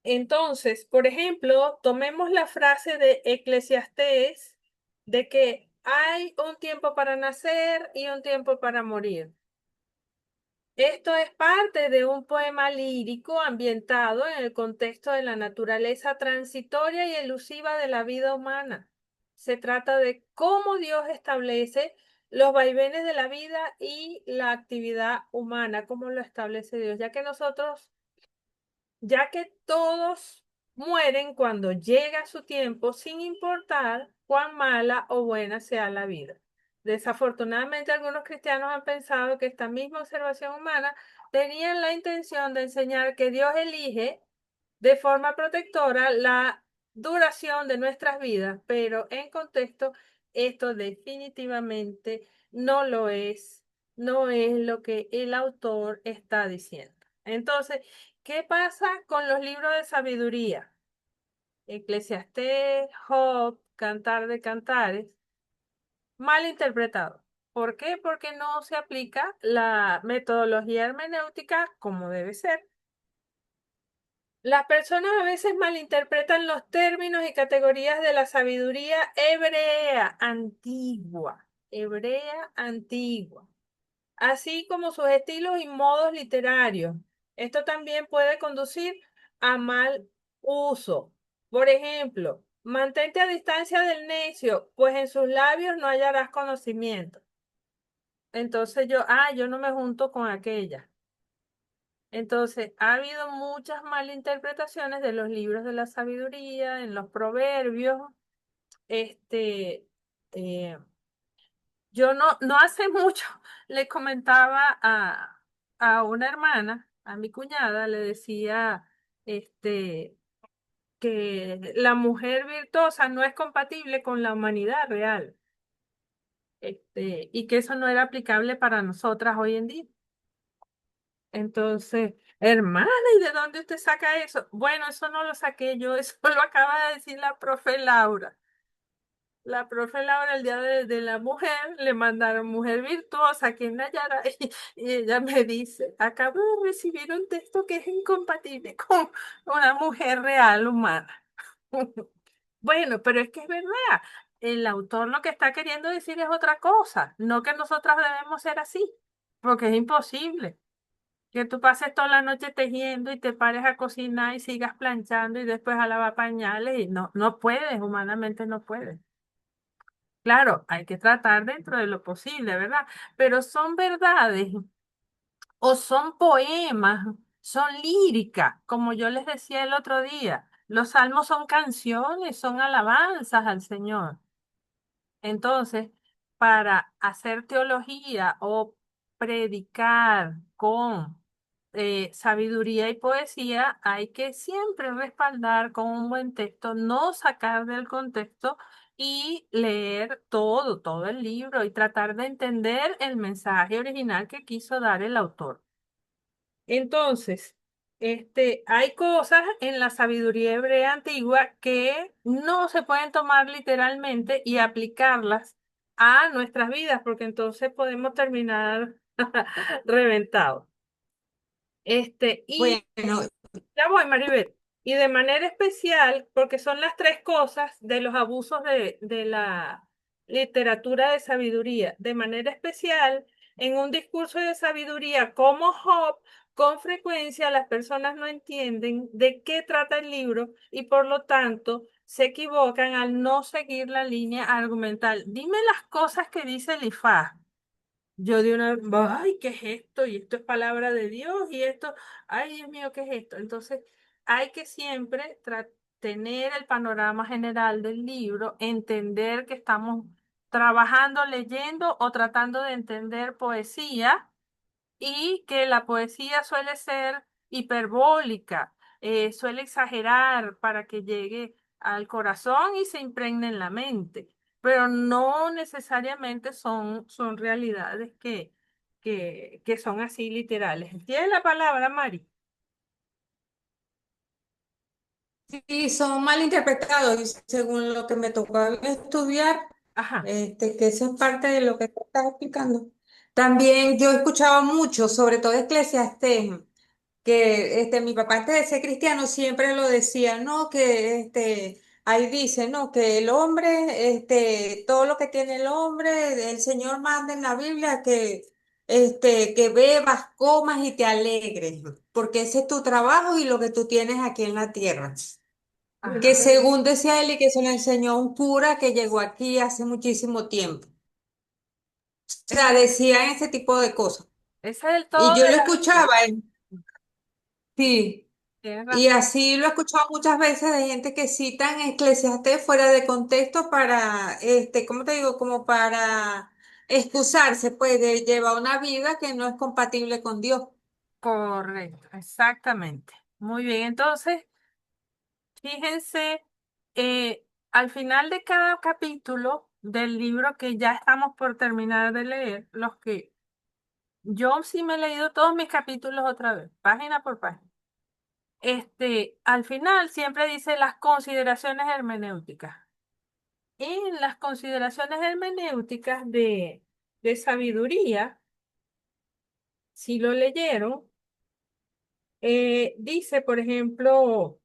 Entonces, por ejemplo, tomemos la frase de Eclesiastés de que hay un tiempo para nacer y un tiempo para morir. Esto es parte de un poema lírico ambientado en el contexto de la naturaleza transitoria y elusiva de la vida humana. Se trata de cómo Dios establece los vaivenes de la vida y la actividad humana, cómo lo establece Dios, ya que todos mueren cuando llega su tiempo, sin importar cuán mala o buena sea la vida. Desafortunadamente, algunos cristianos han pensado que esta misma observación humana tenían la intención de enseñar que Dios elige de forma protectora la duración de nuestras vidas, pero en contexto, esto definitivamente no lo es, no es lo que el autor está diciendo. Entonces, ¿qué pasa con los libros de sabiduría? Eclesiastés, Job, Cantar de Cantares, mal interpretado. ¿Por qué? Porque no se aplica la metodología hermenéutica como debe ser. Las personas a veces malinterpretan los términos y categorías de la sabiduría hebrea antigua, así como sus estilos y modos literarios. Esto también puede conducir a mal uso. Por ejemplo, mantente a distancia del necio, pues en sus labios no hallarás conocimiento. Entonces yo no me junto con aquella. Entonces, ha habido muchas malinterpretaciones de los libros de la sabiduría, en los proverbios. Este, eh, yo no hace mucho le comentaba a una hermana, a mi cuñada, le decía este, que la mujer virtuosa no es compatible con la humanidad real, y que eso no era aplicable para nosotras hoy en día. Entonces, hermana, ¿y de dónde usted saca eso? Bueno, eso no lo saqué yo, eso lo acaba de decir la profe Laura. La profe Laura, el día de la mujer, le mandaron mujer virtuosa aquí en Nayara y ella me dice, acabo de recibir un texto que es incompatible con una mujer real humana. Bueno, pero es que es verdad. El autor lo que está queriendo decir es otra cosa, no que nosotras debemos ser así, porque es imposible. Que tú pases toda la noche tejiendo y te pares a cocinar y sigas planchando y después a lavar pañales y no puedes, humanamente no puedes. Claro, hay que tratar dentro de lo posible, ¿verdad? Pero son verdades o son poemas, son líricas, como yo les decía el otro día. Los salmos son canciones, son alabanzas al Señor. Entonces, para hacer teología o predicar con sabiduría y poesía, hay que siempre respaldar con un buen texto, no sacar del contexto y leer todo el libro y tratar de entender el mensaje original que quiso dar el autor. Entonces, hay cosas en la sabiduría hebrea antigua que no se pueden tomar literalmente y aplicarlas a nuestras vidas, porque entonces podemos terminar reventados. Y Bueno, ya voy, Maribel. Y de manera especial, porque son las tres cosas de los abusos de la literatura de sabiduría. De manera especial, en un discurso de sabiduría como Job, con frecuencia las personas no entienden de qué trata el libro y por lo tanto se equivocan al no seguir la línea argumental. Dime las cosas que dice Elifaz. Yo de una, ay, ¿qué es esto? Y esto es palabra de Dios y esto, ay, Dios mío, ¿qué es esto? Entonces, hay que siempre tener el panorama general del libro, entender que estamos trabajando, leyendo o tratando de entender poesía y que la poesía suele ser hiperbólica, suele exagerar para que llegue al corazón y se impregne en la mente, pero no necesariamente son realidades que son así literales. ¿Tienes la palabra, Mari? sí, son mal interpretados y según lo que me tocó estudiar, Ajá. que eso es parte de lo que tú estás explicando. También yo he escuchado mucho, sobre todo Eclesiastés, que mi papá antes de ser cristiano siempre lo decía, no, que ahí dice, no, que el hombre, todo lo que tiene el hombre, el Señor manda en la Biblia que bebas, comas y te alegres, porque ese es tu trabajo y lo que tú tienes aquí en la tierra. Que Ajá. según decía él y que se lo enseñó un cura que llegó aquí hace muchísimo tiempo. O sea, Ese, decían ese tipo de cosas. ese es el Y todo yo de lo la vida. escuchaba, sí. Tienes Y razón. así lo he escuchado muchas veces de gente que citan Eclesiastés fuera de contexto para, ¿cómo te digo? Como para excusarse, pues, de llevar una vida que no es compatible con Dios. Correcto, exactamente. Muy bien, entonces, fíjense, al final de cada capítulo del libro que ya estamos por terminar de leer, los que yo sí me he leído todos mis capítulos otra vez, página por página. Al final siempre dice las consideraciones hermenéuticas. En las consideraciones hermenéuticas de sabiduría, si lo leyeron, dice, por ejemplo,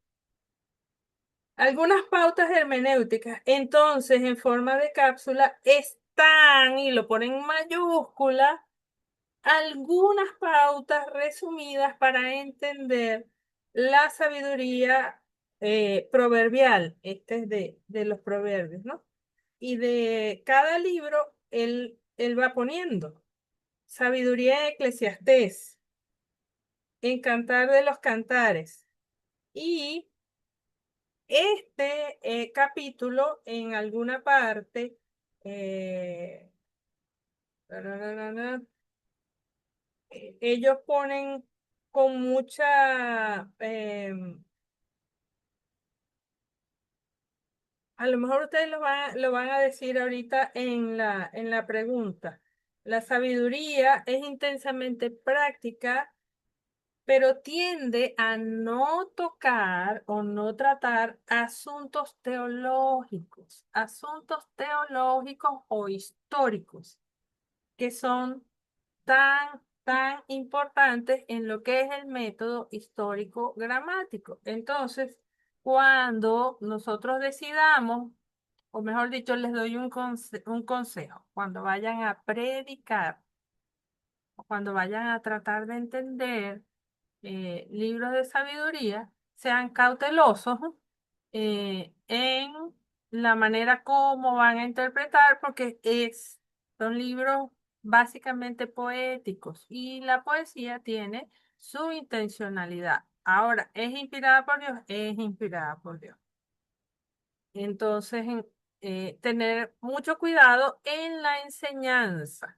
algunas pautas hermenéuticas. Entonces, en forma de cápsula, están, y lo ponen en mayúscula, algunas pautas resumidas para entender la sabiduría proverbial. Este es de los proverbios, ¿no? Y de cada libro, él va poniendo sabiduría de Eclesiastés, en Cantar de los Cantares. Y capítulo, en alguna parte, eh, ellos ponen con mucha, a lo mejor ustedes lo van a decir ahorita en la pregunta. La sabiduría es intensamente práctica, pero tiende a no tocar o no tratar asuntos teológicos o históricos, que son tan importantes en lo que es el método histórico gramático. Entonces, cuando nosotros decidamos, o mejor dicho, les doy un consejo, cuando vayan a predicar, o cuando vayan a tratar de entender libros de sabiduría, sean cautelosos en la manera como van a interpretar, porque son libros básicamente poéticos y la poesía tiene su intencionalidad. Ahora, ¿es inspirada por Dios? Es inspirada por Dios. Entonces, tener mucho cuidado en la enseñanza.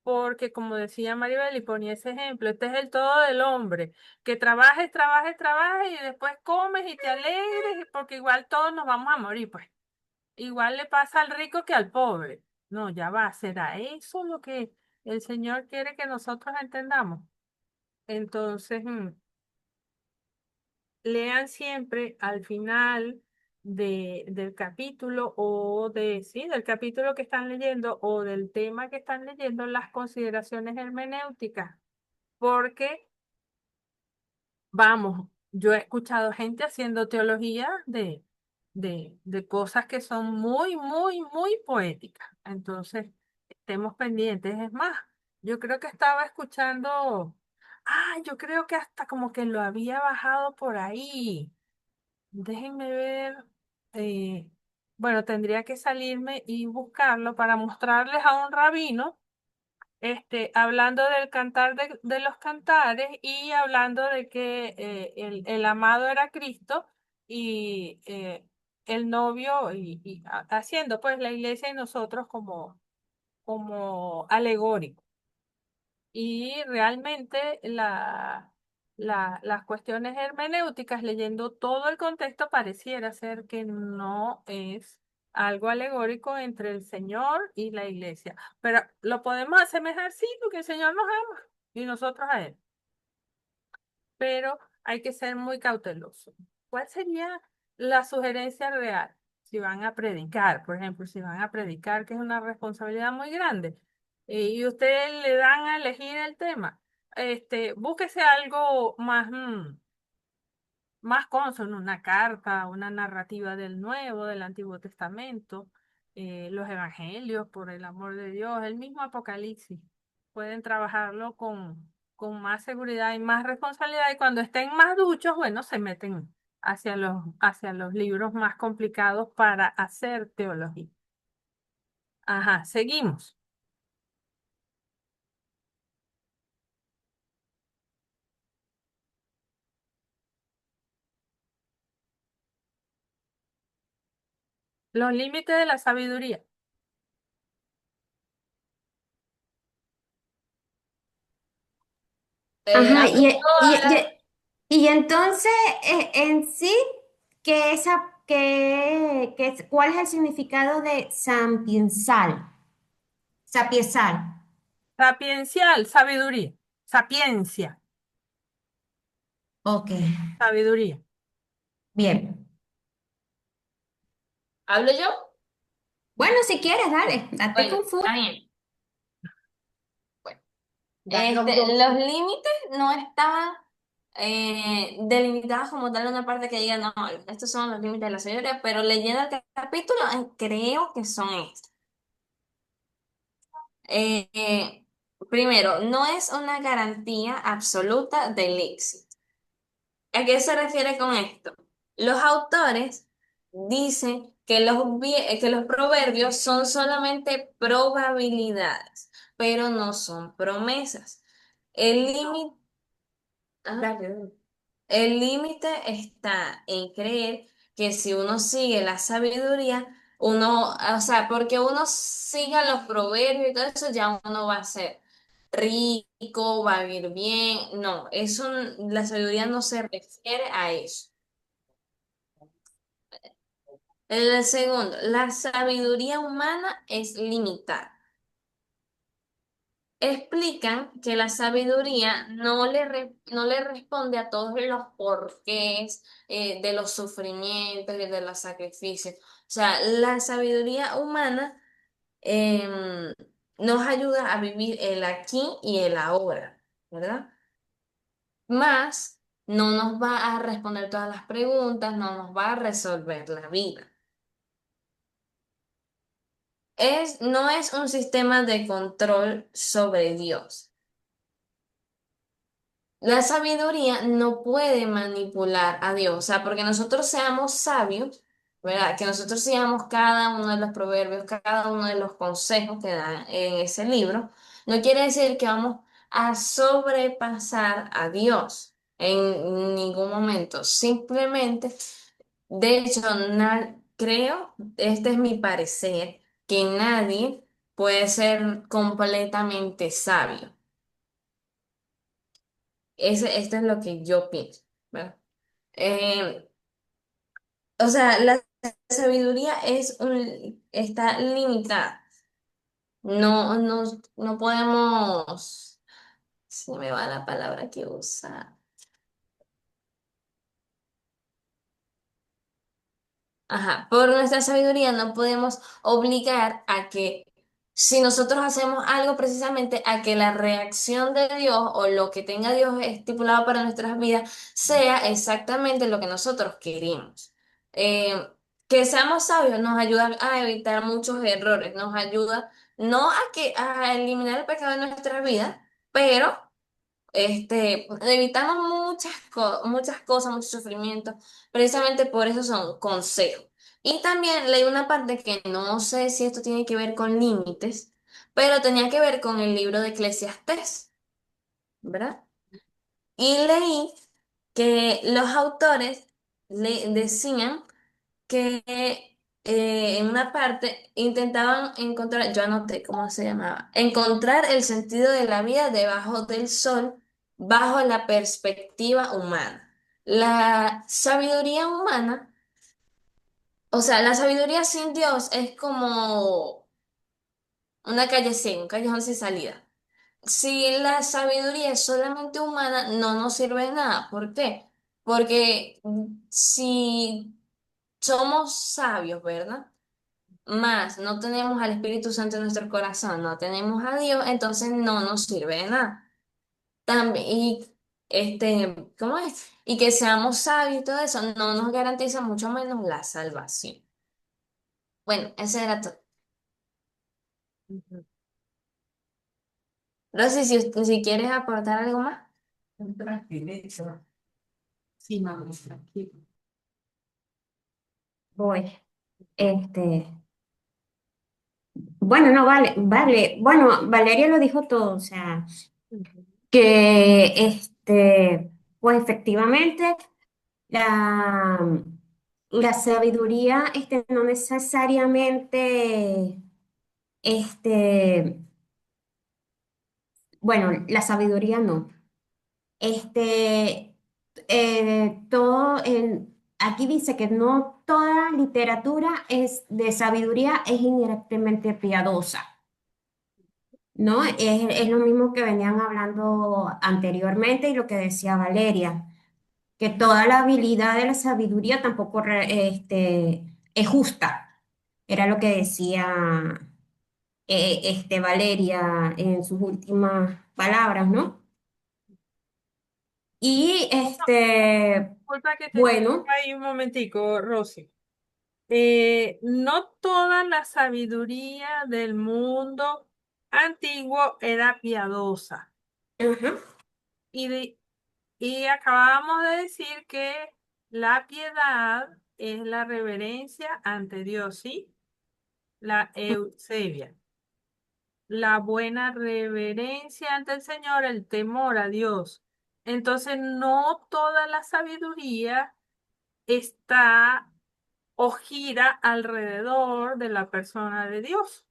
Porque como decía Maribel y ponía ese ejemplo, este es el todo del hombre, que trabajes, trabajes, trabajes y después comes y te alegres, porque igual todos nos vamos a morir, pues. Igual le pasa al rico que al pobre. No, ya va, ¿será eso lo que el Señor quiere que nosotros entendamos? Entonces, lean siempre al final del capítulo sí, del capítulo que están leyendo o del tema que están leyendo las consideraciones hermenéuticas, porque, vamos, yo he escuchado gente haciendo teología de cosas que son muy poéticas. Entonces, estemos pendientes. Es más, yo creo que estaba escuchando, yo creo que hasta como que lo había bajado por ahí. Déjenme ver. eh, bueno, tendría que salirme y buscarlo para mostrarles a un rabino, hablando del cantar de los cantares y hablando de que el amado era Cristo y el novio haciendo pues la iglesia y nosotros como alegórico. Y realmente las cuestiones hermenéuticas, leyendo todo el contexto, pareciera ser que no es algo alegórico entre el Señor y la iglesia. Pero lo podemos asemejar, sí, porque el Señor nos ama y nosotros a Él. Pero hay que ser muy cauteloso. ¿Cuál sería la sugerencia real? Si van a predicar, por ejemplo, si van a predicar, que es una responsabilidad muy grande, y ustedes le dan a elegir el tema. búsquese algo más, más consono, una carta, una narrativa del Nuevo, del Antiguo Testamento, los Evangelios, por el amor de Dios, el mismo Apocalipsis. Pueden trabajarlo con más seguridad y más responsabilidad y cuando estén más duchos, bueno, se meten hacia los libros más complicados para hacer teología. Ajá, seguimos. Los límites de la sabiduría. Ajá, Aquí todas las- y entonces, en sí, ¿cuál es el significado de sapiensal? Sapiensal. Sapiencial, sabiduría. Sapiencia, Ok, sabiduría. bien. ¿Hablo yo? Bueno, si quieres, dale, date Bueno, con full. está bien. Bueno, Los límites no estaban delimitados como tal en una parte que diga, no, estos son los límites de la sabiduría, pero leyendo el capítulo, creo que son estos. Eh, eh, Primero, no es una garantía absoluta del éxito. ¿A qué se refiere con esto? Los autores dicen que que los proverbios son solamente probabilidades, pero no son promesas. El límite, el límite está en creer que si uno sigue la sabiduría, uno, o sea, porque uno siga los proverbios y todo eso, ya uno va a ser rico, va a vivir bien. No, la sabiduría no se refiere a eso. El segundo, la sabiduría humana es limitada. Explican que la sabiduría no le responde a todos los porqués de los sufrimientos y de los sacrificios. O sea, la sabiduría humana em, nos ayuda a vivir el aquí y el ahora, ¿verdad? Más no nos va a responder todas las preguntas, no nos va a resolver la vida. No es un sistema de control sobre Dios. La sabiduría no puede manipular a Dios, o sea, porque nosotros seamos sabios, ¿verdad? Que nosotros sigamos cada uno de los proverbios, cada uno de los consejos que dan en ese libro, no quiere decir que vamos a sobrepasar a Dios en ningún momento. Simplemente, de hecho, creo, este es mi parecer, que nadie puede ser completamente sabio. Esto es lo que yo pienso, ¿verdad? Eh, o sea, la sabiduría está limitada. No podemos, se me va la palabra que usa. Ajá, por nuestra sabiduría no podemos obligar a que si nosotros hacemos algo precisamente a que la reacción de Dios o lo que tenga Dios estipulado para nuestras vidas sea exactamente lo que nosotros queremos. Eh, que seamos sabios nos ayuda a evitar muchos errores, nos ayuda no a eliminar el pecado de nuestras vidas, pero evitamos muchas cosas, muchos sufrimientos, precisamente por eso son consejos. Y también leí una parte que no sé si esto tiene que ver con límites, pero tenía que ver con el libro de Eclesiastés, ¿verdad? Y leí que los autores le decían que en una parte intentaban encontrar, yo anoté cómo se llamaba, encontrar el sentido de la vida debajo del sol, bajo la perspectiva humana. La sabiduría humana, o sea, la sabiduría sin Dios es como una calle sin, un callejón sin salida. Si la sabiduría es solamente humana, no nos sirve de nada. ¿Por qué? Porque si somos sabios, ¿verdad? Más no tenemos al Espíritu Santo en nuestro corazón, no tenemos a Dios, entonces no nos sirve de nada. También, y ¿cómo es? Y que seamos sabios y todo eso no nos garantiza mucho menos la salvación. Bueno, ese era todo. Ujú. Rosy, si quieres aportar algo más. Tranquilo. Sí, mamá, tranquilo. Voy. Este, bueno, no, vale. Bueno, Valeria lo dijo todo, o sea, Ujú. que pues efectivamente la, la sabiduría no necesariamente, este, bueno, la sabiduría no. Este, aquí dice que no toda literatura es de sabiduría es inherentemente piadosa, ¿no? Es lo mismo que venían hablando anteriormente y lo que decía Valeria, que toda la habilidad de la sabiduría tampoco es justa. Era lo que decía Valeria en sus últimas palabras, ¿no? Y Disculpa que te bueno. interrumpa ahí un momentico, Rosy. No toda la sabiduría del mundo antiguo era piadosa. Ajá. Y, y acabábamos de decir que la piedad es la reverencia ante Dios, ¿sí? La eusebia. La buena reverencia ante el Señor, el temor a Dios. Entonces, no toda la sabiduría está o gira alrededor de la persona de Dios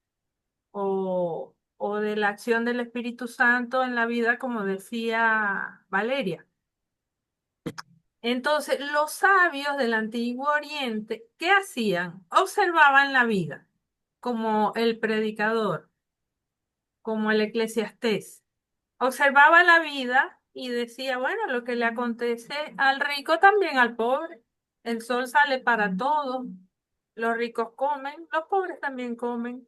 o de la acción del Espíritu Santo en la vida, como decía Valeria. Entonces, los sabios del Antiguo Oriente, ¿qué hacían? Observaban la vida, como el predicador, como el eclesiastés. Observaba la vida y decía, bueno, lo que le acontece al rico también al pobre. El sol sale para todos. Los ricos comen, los pobres también comen.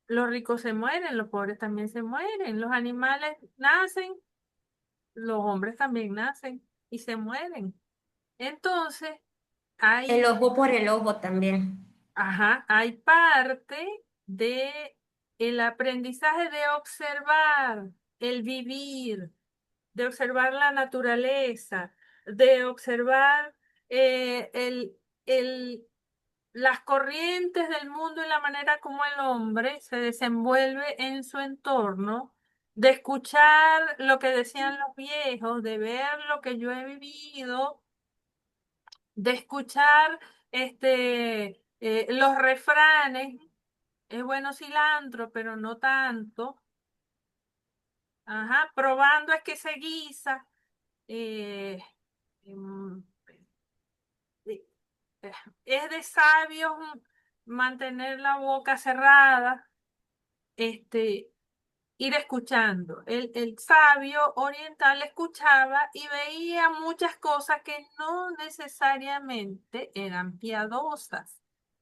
Los ricos se mueren, los pobres también se mueren. Los animales nacen, los hombres también nacen y se mueren. Entonces, El hay, ojo por el ojo también. ajá, hay parte de el aprendizaje de observar, el vivir, de observar la naturaleza, de observar eh, el, el, las corrientes del mundo y la manera como el hombre se desenvuelve en su entorno, de escuchar lo que decían los viejos, de ver lo que yo he vivido, de escuchar los refranes, es bueno cilantro, pero no tanto. Ajá, probando es que se guisa. eh, em, eh, eh, es de sabios mantener la boca cerrada, este, ir escuchando. El sabio oriental escuchaba y veía muchas cosas que no necesariamente eran piadosas,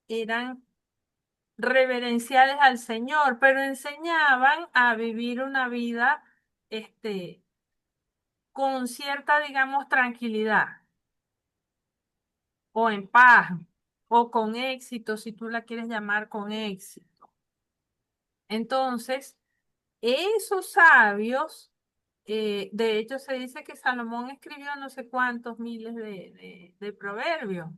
eran reverenciales al Señor, pero enseñaban a vivir una vida, este, con cierta, digamos, tranquilidad o en paz o con éxito, si tú la quieres llamar con éxito. Entonces, esos sabios, de hecho se dice que Salomón escribió no sé cuántos miles de proverbios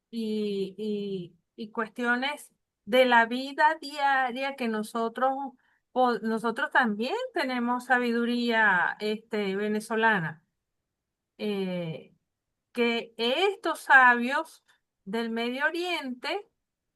y cuestiones de la vida diaria que nosotros también tenemos sabiduría venezolana. Eh, que estos sabios del Medio Oriente,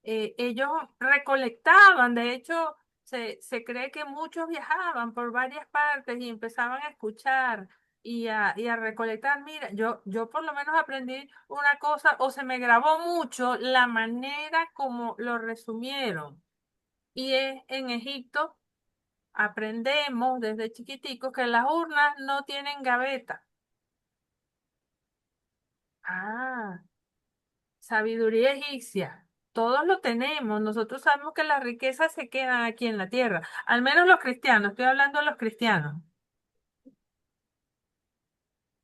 ellos recolectaban, de hecho, se cree que muchos viajaban por varias partes y empezaban a escuchar y a recolectar. Mira, yo por lo menos aprendí una cosa, o se me grabó mucho la manera como lo resumieron. Y es en Egipto, aprendemos desde chiquiticos que las urnas no tienen gaveta. Ah. Sabiduría egipcia. Todos lo tenemos. Nosotros sabemos que las riquezas se quedan aquí en la tierra. Al menos los cristianos. Estoy hablando de los cristianos.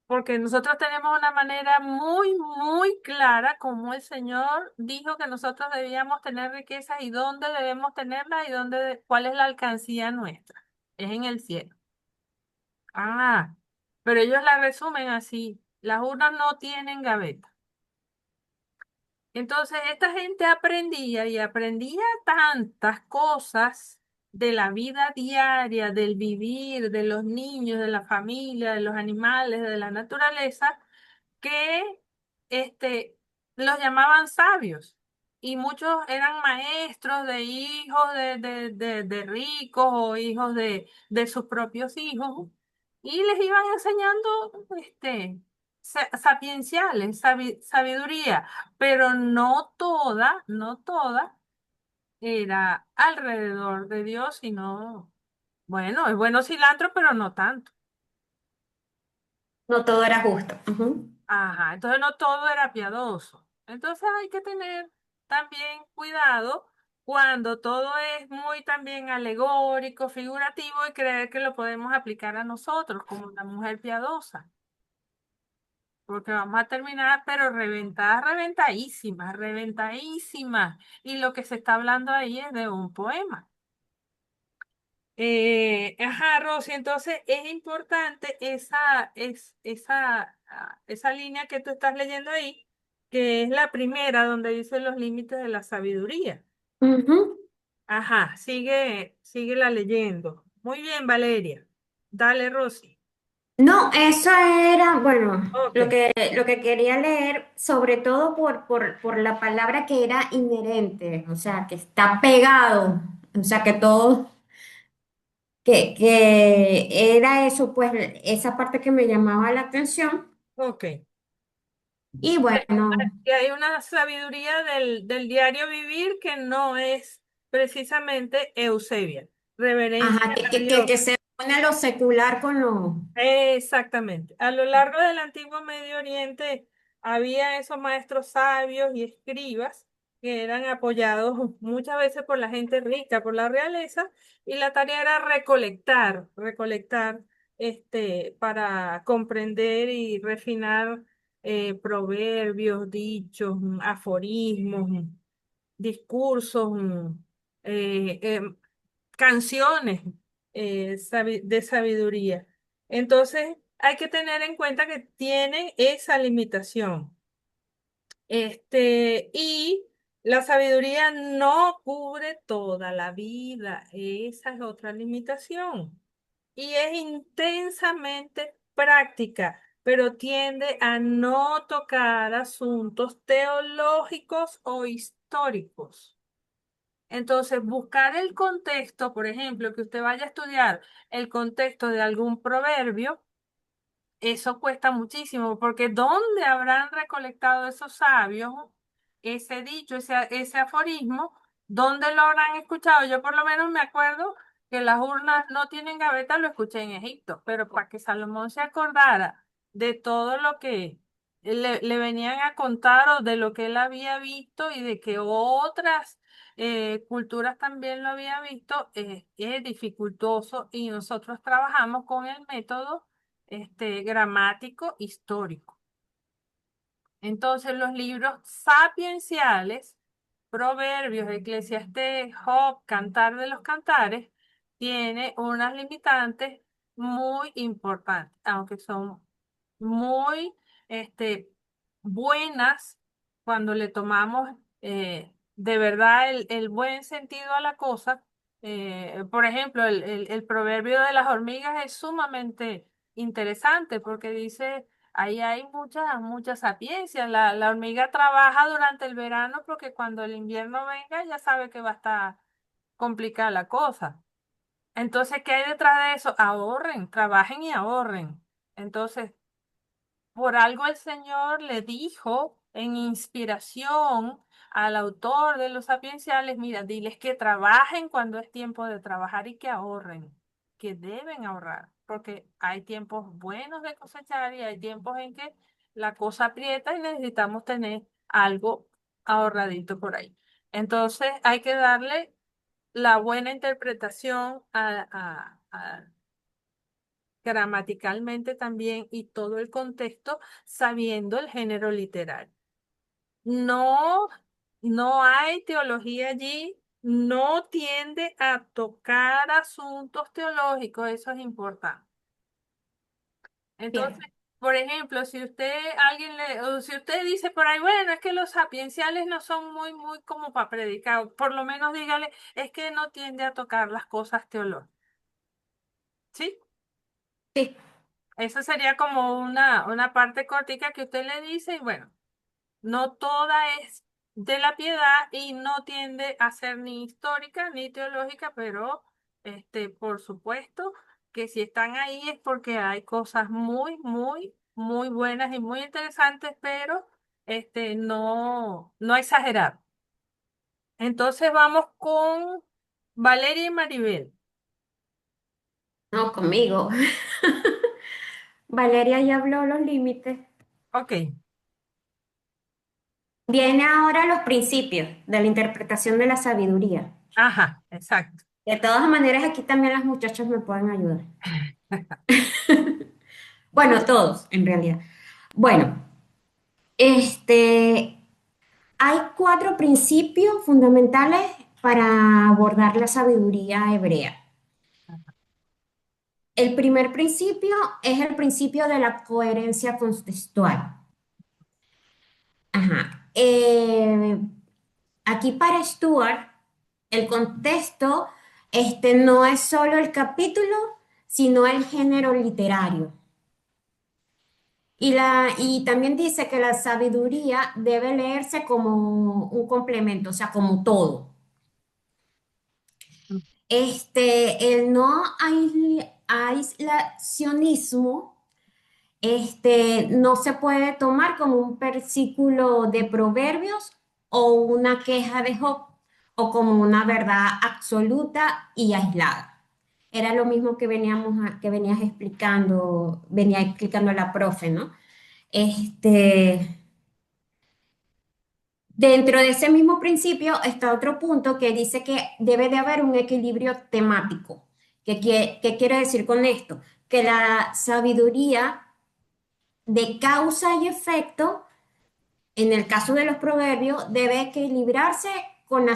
porque nosotros tenemos una manera muy, muy clara como el Señor dijo que nosotros debíamos tener riquezas y dónde debemos tenerlas y dónde, cuál es la alcancía nuestra. Es en el cielo. Ah, pero ellos la resumen así. Las urnas no tienen gaveta. Entonces, esta gente aprendía y aprendía tantas cosas de la vida diaria, del vivir, de los niños, de la familia, de los animales, de la naturaleza, que los llamaban sabios. Y muchos eran maestros de hijos de ricos o hijos de sus propios hijos. Y les iban enseñando sapienciales, sabiduría, pero no toda era alrededor de Dios, sino, bueno, es bueno cilantro, pero no tanto. No todo era justo. Ujú. Ajá, entonces no todo era piadoso. Entonces hay que tener también cuidado cuando todo es muy también alegórico, figurativo y creer que lo podemos aplicar a nosotros como una mujer piadosa, porque vamos a terminar, pero reventadas, reventadísimas, reventadísimas. Y lo que se está hablando ahí es de un poema. Ajá, Rosy, entonces es importante esa línea que tú estás leyendo ahí, que es la primera donde dice los límites de la sabiduría. Ujú. Ajá, sigue la leyendo. Muy bien, Valeria. Dale, Rosy. No, eso era, bueno, Ok, lo que quería leer, sobre todo por la palabra que era inherente, o sea, que está pegado, o sea, que todo, que era eso, pues, esa parte que me llamaba la atención. ok. Y bueno, Que hay una sabiduría del diario vivir que no es precisamente Eusebia. Reverencia ajá, a Dios. que se pone lo secular con lo... Exactamente. A lo largo del antiguo Medio Oriente había esos maestros sabios y escribas que eran apoyados muchas veces por la gente rica, por la realeza, y la tarea era recolectar para comprender y refinar proverbios, dichos, aforismos, discursos, eh, em, canciones de sabiduría. Entonces, hay que tener en cuenta que tienen esa limitación. Y la sabiduría no cubre toda la vida. Esa es otra limitación. Y es intensamente práctica, pero tiende a no tocar asuntos teológicos o históricos. Entonces, buscar el contexto, por ejemplo, que usted vaya a estudiar el contexto de algún proverbio, eso cuesta muchísimo, porque ¿dónde habrán recolectado esos sabios ese dicho, ese aforismo? ¿Dónde lo habrán escuchado? Yo por lo menos me acuerdo que las urnas no tienen gaveta, lo escuché en Egipto, pero para que Salomón se acordara de todo lo que le venían a contar o de lo que él había visto y de que otras culturas también lo habían visto, es dificultoso y nosotros trabajamos con el método gramático histórico. Entonces, los libros sapienciales, Proverbios, Eclesiastés, Job, Cantar de los Cantares, tiene unas limitantes muy importantes, aunque son muy este, buenas cuando le tomamos de verdad el buen sentido a la cosa. Por ejemplo, el proverbio de las hormigas es sumamente interesante porque dice, ahí hay mucha sapiencia. La hormiga trabaja durante el verano porque cuando el invierno venga ya sabe que va a estar complicada la cosa. Entonces, ¿qué hay detrás de eso? Ahorren, trabajen y ahorren. Entonces, por algo el Señor le dijo en inspiración al autor de los sapienciales, mira, diles que trabajen cuando es tiempo de trabajar y que ahorren, que deben ahorrar, porque hay tiempos buenos de cosechar y hay tiempos en que la cosa aprieta y necesitamos tener algo ahorradito por ahí. Entonces hay que darle la buena interpretación gramaticalmente también y todo el contexto, sabiendo el género literario. No, no hay teología allí, no tiende a tocar asuntos teológicos, eso es importante. Entonces, Bien. por ejemplo, si usted, alguien le, o si usted dice por ahí, bueno, es que los sapienciales no son muy como para predicar, por lo menos dígale, es que no tiende a tocar las cosas teológicas, ¿sí? Sí. Esa sería como una parte cortica que usted le dice, y bueno. No toda es de la piedad y no tiende a ser ni histórica ni teológica, pero por supuesto que si están ahí es porque hay cosas muy buenas y muy interesantes, pero no exagerar. Entonces vamos con Valeria y Maribel. No, conmigo. Valeria ya habló los límites. Ok, Viene ahora los principios de la interpretación de la sabiduría. ajá, exacto. De todas maneras, aquí también las muchachas me pueden ayudar. Bueno, todos, en realidad. Bueno, este, hay cuatro principios fundamentales para abordar la sabiduría hebrea. El primer principio es el principio de la coherencia contextual. Ajá. Aquí para Stuart, el contexto no es solo el capítulo, sino el género literario. Y también dice que la sabiduría debe leerse como un complemento, o sea, como todo. El no aislacionismo, no se puede tomar como un versículo de Proverbios o una queja de Job o como una verdad absoluta y aislada. Era lo mismo que que venía explicando la profe, ¿no? Este, Dentro de ese mismo principio está otro punto que dice que debe de haber un equilibrio temático. ¿Qué quiere decir con esto? Que la sabiduría de causa y efecto, en el caso de los proverbios, debe equilibrarse con una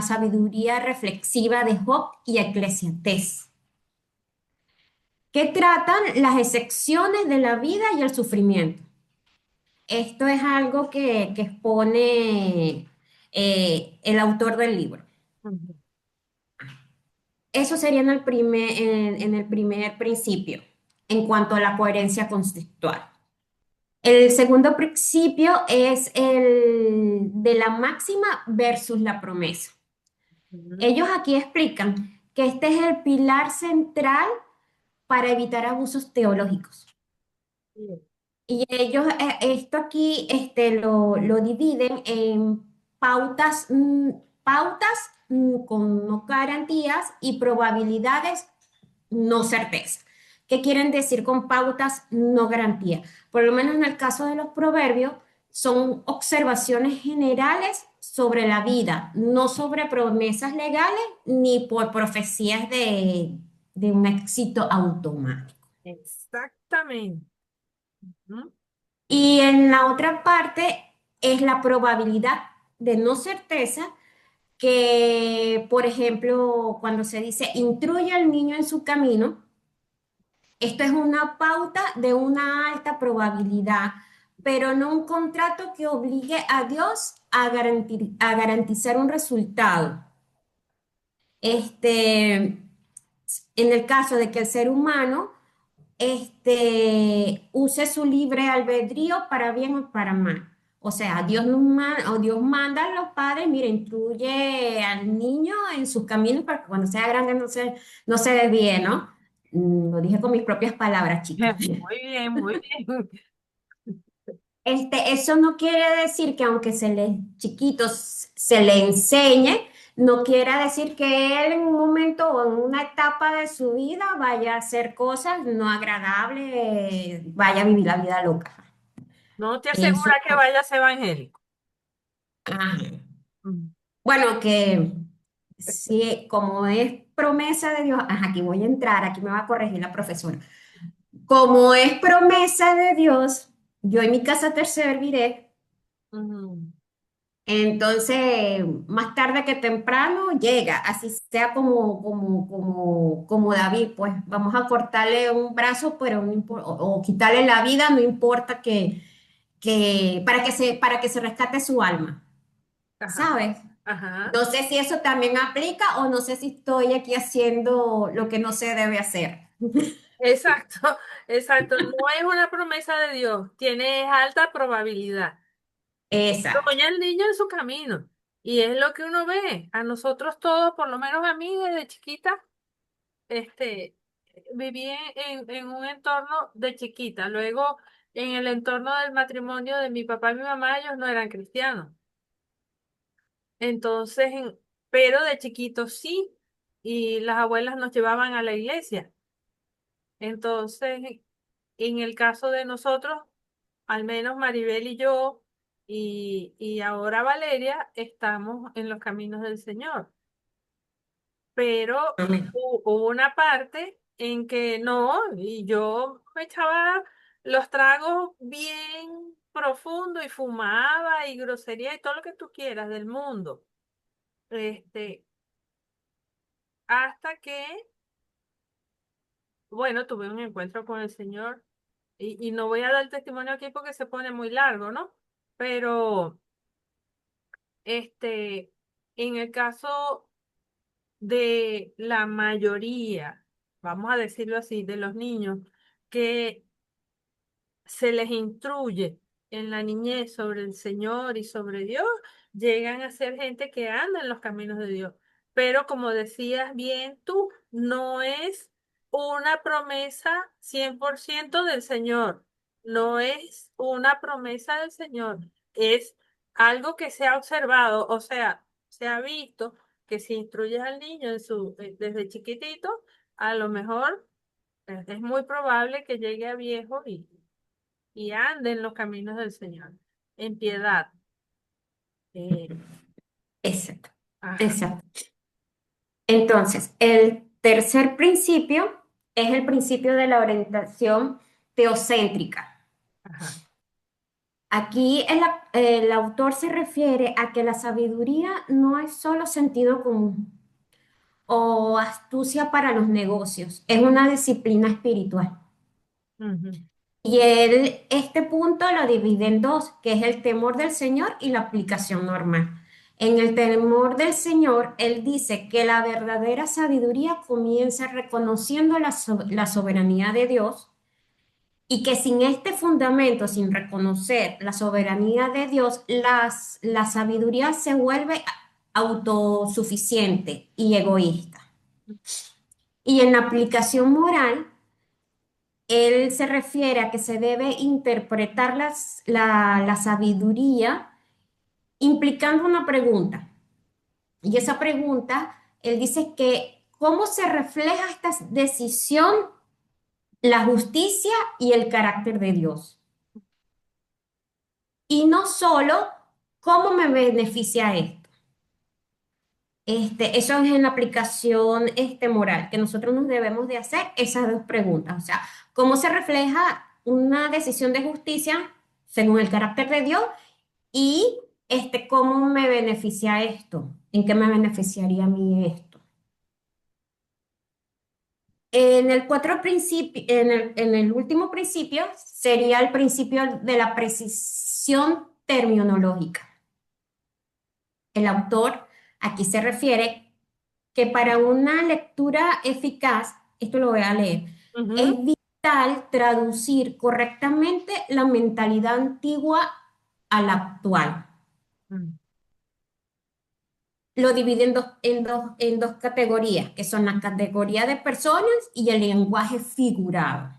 sabiduría reflexiva de Job y Eclesiastés, que tratan las excepciones de la vida y el sufrimiento. Esto es algo que expone el autor del libro. Ujú. Eso sería en el primer principio, en cuanto a la coherencia conceptual. El segundo principio es el de la máxima versus la promesa. Ujú. Ellos aquí explican que este es el pilar central para evitar abusos teológicos. Bien. Y ellos, esto aquí, lo dividen en pautas con no garantías y probabilidades no certeza. ¿Qué quieren decir con pautas no garantía? Por lo menos en el caso de los proverbios, son observaciones generales sobre la vida, no sobre promesas legales ni por profecías de un éxito automático. Exactamente. Ujú. Y en la otra parte es la probabilidad de no certeza que, por ejemplo, cuando se dice instruye al niño en su camino, esto es una pauta de una alta probabilidad, pero no un contrato que obligue a Dios a garantizar un resultado. En el caso de que el ser humano use su libre albedrío para bien o para mal. O sea, Dios manda a los padres, mire, instruye al niño en sus caminos para que cuando sea grande no se desvíe, ¿no? Lo dije con mis propias palabras, chicas. Muy bien, muy bien. Eso no quiere decir que aunque chiquitos se le enseñe, no quiera decir que él en un momento o en una etapa de su vida vaya a hacer cosas no agradables, vaya a vivir la vida loca. No te Eso, asegura que vayas evangélico. ajá. Mm. Bueno, que si como es promesa de Dios, ajá, aquí voy a entrar, aquí me va a corregir la profesora. Como es promesa de Dios, yo en mi casa te serviré. Ujú. Entonces, más tarde que temprano llega, así sea como David, pues vamos a cortarle un brazo, pero no o quitarle la vida, no importa para que se rescate su alma, Ajá, ¿sabes? ajá. No sé si eso también aplica o no sé si estoy aquí haciendo lo que no se debe hacer. Exacto, exacto. No es una promesa de Dios, tiene alta probabilidad. Exacto. Doña el niño en su camino. Y es lo que uno ve. A nosotros todos, por lo menos a mí desde chiquita, este, viví en un entorno de chiquita. Luego, en el entorno del matrimonio de mi papá y mi mamá, ellos no eran cristianos. Entonces, pero de chiquitos sí. Y las abuelas nos llevaban a la iglesia. Entonces, en el caso de nosotros, al menos Maribel y yo, y ahora Valeria, estamos en los caminos del Señor. Pero Amén. hubo una parte en que no, y yo me echaba los tragos bien profundo y fumaba y grosería y todo lo que tú quieras del mundo. Este, hasta que, bueno, tuve un encuentro con el Señor y no voy a dar testimonio aquí porque se pone muy largo, ¿no? Pero, este, en el caso de la mayoría, vamos a decirlo así, de los niños que se les instruye en la niñez sobre el Señor y sobre Dios, llegan a ser gente que anda en los caminos de Dios. Pero como decías bien tú, no es una promesa 100% del Señor, no es una promesa del Señor, es algo que se ha observado, o sea, se ha visto que si instruyes al niño desde chiquitito, a lo mejor es muy probable que llegue a viejo y ande en los caminos del Señor, en piedad. Eh, Exacto. ajá, Exacto. Entonces, el tercer principio es el principio de la orientación teocéntrica. ajá. Aquí el autor se refiere a que la sabiduría no es solo sentido común o astucia para los negocios, es una disciplina espiritual. Ujú, Y él este punto lo divide en dos, que es el temor del Señor y la aplicación normal. En el temor del Señor, él dice que la verdadera sabiduría comienza reconociendo la soberanía de Dios y que sin este fundamento, sin reconocer la soberanía de Dios, la sabiduría se vuelve autosuficiente y egoísta. Y en la aplicación moral, él se refiere a que se debe interpretar la sabiduría implicando una pregunta. Y esa pregunta, él dice que cómo se refleja esta decisión, la justicia y el carácter de Dios. Y no solo cómo me beneficia esto. Eso es en la aplicación moral, que nosotros nos debemos de hacer esas dos preguntas. O sea, ¿cómo se refleja una decisión de justicia según el carácter de Dios? Y ¿cómo me beneficia esto? ¿En qué me beneficiaría a mí esto? En el último principio sería el principio de la precisión terminológica. El autor aquí se refiere que para una lectura eficaz, esto lo voy a leer, es ujú, vital traducir correctamente la mentalidad antigua a la actual. mm, Lo divide en dos categorías, que son la categoría de personas y el lenguaje figurado.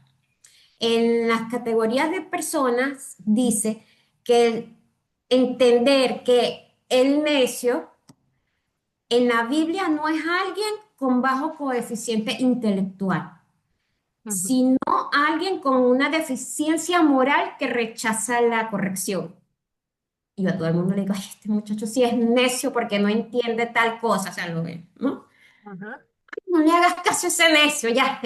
En las categorías de personas dice que entender que el necio en la Biblia no es alguien con bajo coeficiente intelectual, ujú. sino alguien con una deficiencia moral que rechaza la corrección. Y yo a todo el mundo le digo, ay, este muchacho sí es necio porque no entiende tal cosa, o sea, ¿no? Ajá. No le hagas caso a ese necio, ya,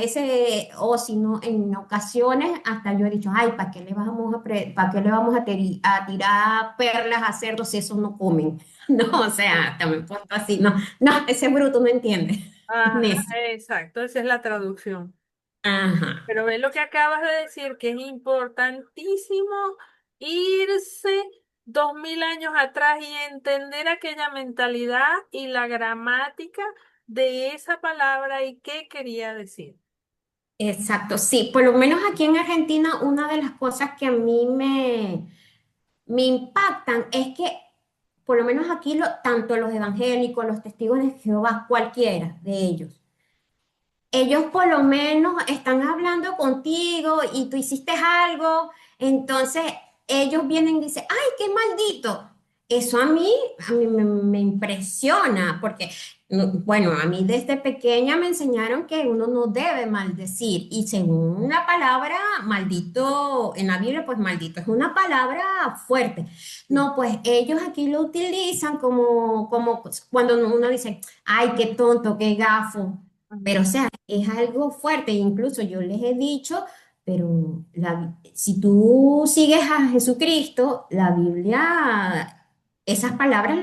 o si no, en ocasiones hasta yo he dicho, ay, ¿para qué le vamos para qué le vamos a tirar perlas a cerdos si esos no comen? No, o sea, también puesto así, no, no, ese bruto no entiende, es Ajá, necio. exacto, esa es la traducción. Ajá, Pero ve lo que acabas de decir, que es importantísimo irse 2000 años atrás y entender aquella mentalidad y la gramática de esa palabra y qué quería decir. exacto, sí, por lo menos aquí en Argentina, una de las cosas que a mí me impactan es que, por lo menos aquí, tanto los evangélicos, los testigos de Jehová, cualquiera de ellos por lo menos están hablando contigo y tú hiciste algo, entonces ellos vienen y dicen, ay, qué maldito. Eso a mí me impresiona, porque, bueno, a mí desde pequeña me enseñaron que uno no debe maldecir, y según la palabra maldito en la Biblia, pues maldito es una palabra fuerte. Sí. No, pues ellos aquí lo utilizan como cuando uno dice, ay, qué tonto, qué gafo. Pero, o Ujú. sea, es algo fuerte. Incluso yo les he dicho, pero si tú sigues a Jesucristo, la Biblia, esas palabras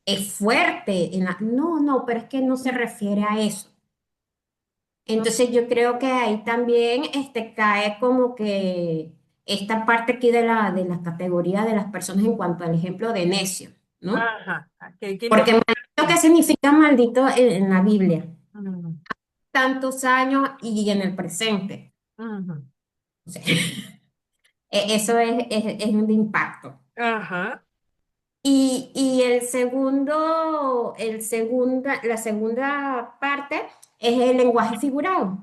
es fuerte. No, no, pero es que no se refiere a eso. Entonces yo creo que ahí también cae como que esta parte aquí de la categoría de las personas en cuanto al ejemplo de necio, ¿no? Ajá, que hay que Porque investigar maldito, ¿qué bien. significa maldito en la Biblia? Ujú, Tantos años y en el presente. ujú. O sea, eso es un impacto. Ajá, Y la segunda parte es el lenguaje figurado,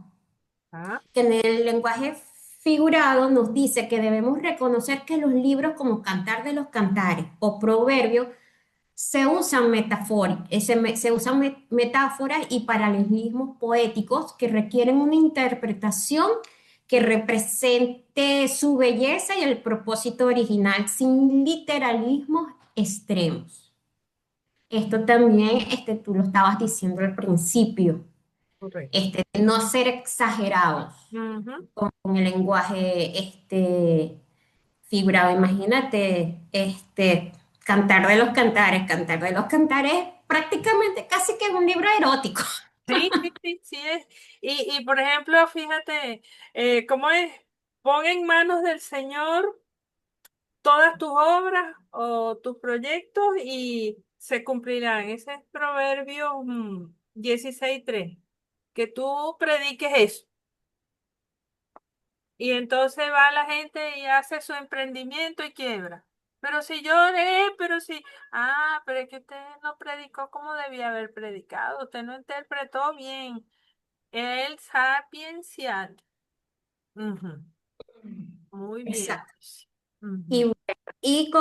ah, que en el lenguaje figurado nos dice que debemos reconocer que los libros como Cantar de los Cantares o Proverbios se usan metáforas y paralelismos poéticos que requieren una interpretación que represente su belleza y el propósito original sin literalismos extremos. Esto también, tú lo estabas diciendo al principio, correcto. no ser exagerados Ujú. con el lenguaje figurado. Imagínate, Cantar de los Cantares, prácticamente casi que es un libro erótico. Sí, sí, sí, sí es. Y por ejemplo, fíjate, ¿cómo es? Pon en manos del Señor todas tus obras o tus proyectos y se cumplirán. Ese es Proverbios 16:3. Que tú prediques eso. Y entonces va la gente y hace su emprendimiento y quiebra. Pero si yo pero si, pero es que usted no predicó como debía haber predicado, usted no interpretó bien el sapiencial. Ujú, muy bien. Exacto. Ujú, Y,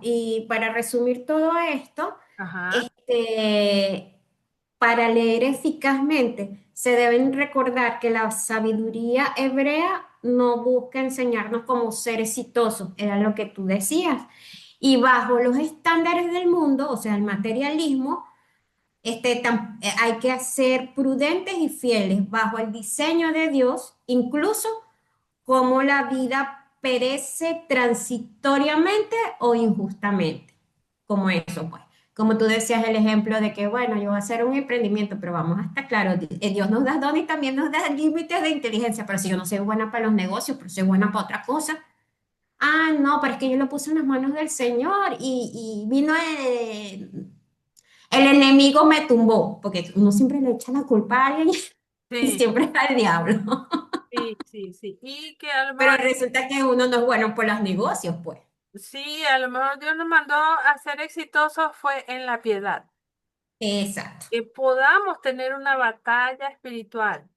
y para resumir todo esto, ajá, este, para leer eficazmente, se deben recordar que la sabiduría hebrea no busca enseñarnos cómo ser exitosos, era lo que tú decías. Y bajo los estándares del mundo, o sea, el materialismo, hay que ser prudentes y fieles bajo el diseño de Dios, incluso como la vida perece transitoriamente o injustamente, como eso, pues. Como tú decías el ejemplo de que, bueno, yo voy a hacer un emprendimiento, pero vamos a estar claro, Dios nos da dones y también nos da límites de inteligencia, pero si yo no soy buena para los negocios, pero soy buena para otra cosa. Ah, no, pero es que yo lo puse en las manos del Señor y vino el enemigo me tumbó, porque uno siempre le echa la culpa a alguien y sí, siempre es al diablo. sí, sí, sí. Y que a lo Pero mejor, resulta que uno no es bueno por los negocios, pues. sí, a lo mejor Dios nos mandó a ser exitosos fue en la piedad. Exacto. Que podamos tener una batalla espiritual